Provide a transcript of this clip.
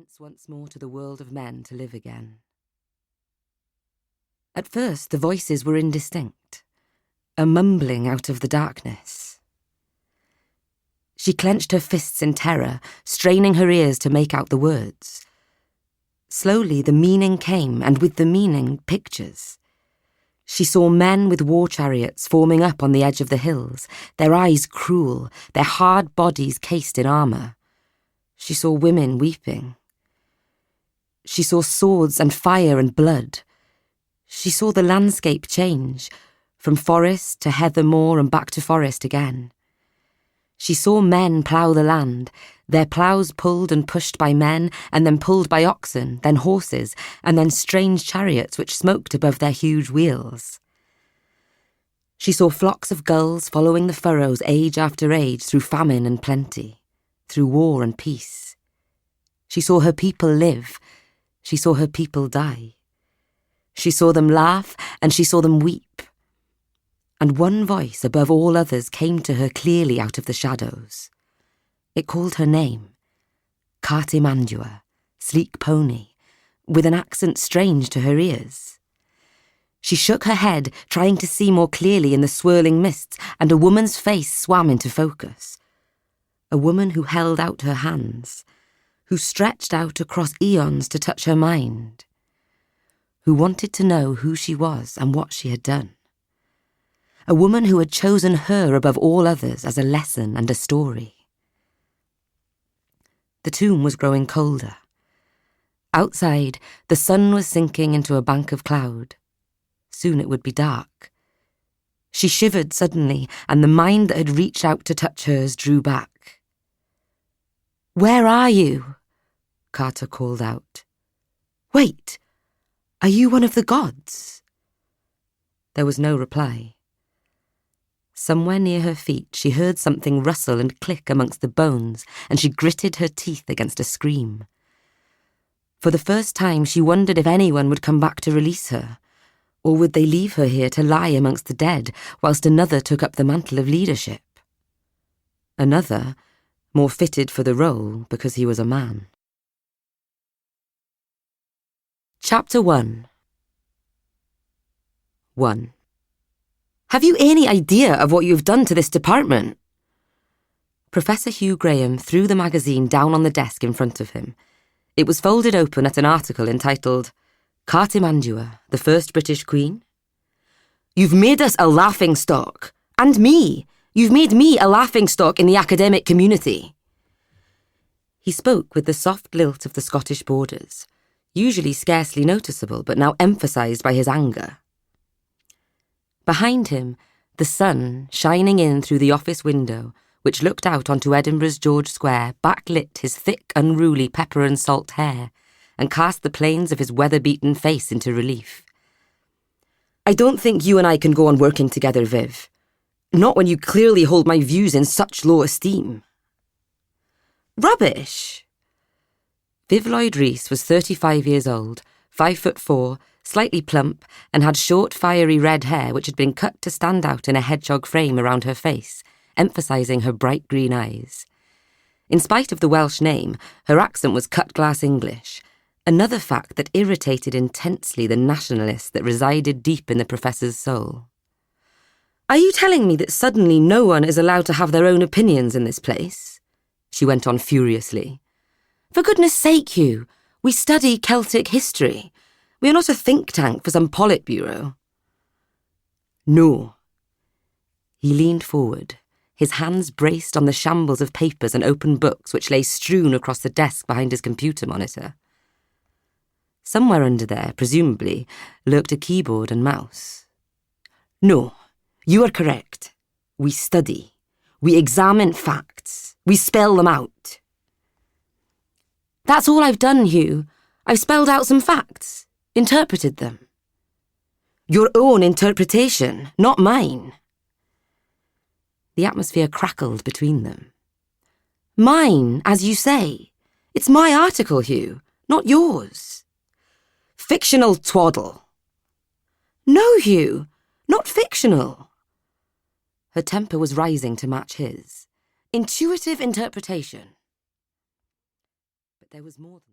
commence once more to the world of men to live again. At first the voices were indistinct, a mumbling out of the darkness. She clenched her fists in terror, straining her ears to make out the words. Slowly the meaning came, and with the meaning, pictures. She saw men with war chariots forming up on the edge of the hills, their eyes cruel, their hard bodies cased in armour. She saw women weeping. She saw swords and fire and blood. She saw the landscape change, from forest to heather moor and back to forest again. She saw men plough the land, their ploughs pulled and pushed by men, and then pulled by oxen, then horses, and then strange chariots which smoked above their huge wheels. She saw flocks of gulls following the furrows age after age through famine and plenty, through war and peace. She saw her people live. She saw her people die. She saw them laugh, and she saw them weep. And one voice above all others came to her clearly out of the shadows. It called her name, Cartimandua, sleek pony, with an accent strange to her ears. She shook her head, trying to see more clearly in the swirling mists, and a woman's face swam into focus. A woman who held out her hands, who stretched out across eons to touch her mind, who wanted to know who she was and what she had done. A woman who had chosen her above all others as a lesson and a story. The tomb was growing colder. Outside, the sun was sinking into a bank of cloud. Soon it would be dark. She shivered suddenly, and the mind that had reached out to touch hers drew back. "Where are you?" Carter called out. "Wait, are you one of the gods?" There was no reply. Somewhere near her feet she heard something rustle and click amongst the bones, and she gritted her teeth against a scream. For the first time she wondered if anyone would come back to release her, or would they leave her here to lie amongst the dead whilst another took up the mantle of leadership? Another, more fitted for the role because he was a man. Chapter 1. 1. Have you any idea of what you've done to this department? Professor Hugh Graham threw the magazine down on the desk in front of him. It was folded open at an article entitled, Cartimandua, the First British Queen. "You've made us a laughingstock. And me. You've made me a laughingstock in the academic community." He spoke with the soft lilt of the Scottish borders, usually scarcely noticeable but now emphasised by his anger. Behind him, the sun, shining in through the office window, which looked out onto Edinburgh's George Square, backlit his thick, unruly pepper and salt hair, and cast the planes of his weather-beaten face into relief. "I don't think you and I can go on working together, Viv. Not when you clearly hold my views in such low esteem." "Rubbish!" Viv Lloyd-Rees was 35 years old, 5'4", slightly plump, and had short, fiery red hair which had been cut to stand out in a hedgehog frame around her face, emphasising her bright green eyes. In spite of the Welsh name, her accent was cut-glass English, another fact that irritated intensely the nationalist that resided deep in the professor's soul. "Are you telling me that suddenly no one is allowed to have their own opinions in this place?" she went on furiously. "For goodness sake, Hugh, we study Celtic history. We are not a think tank for some Politburo." "No." He leaned forward, his hands braced on the shambles of papers and open books which lay strewn across the desk behind his computer monitor. Somewhere under there, presumably, lurked a keyboard and mouse. "No, you are correct. We study. We examine facts. We spell them out." "That's all I've done, Hugh. I've spelled out some facts. Interpreted them." "Your own interpretation, not mine." The atmosphere crackled between them. "Mine, as you say. It's my article, Hugh, not yours." "Fictional twaddle." "No, Hugh, not fictional." Her temper was rising to match his. "Intuitive interpretation." But there was more than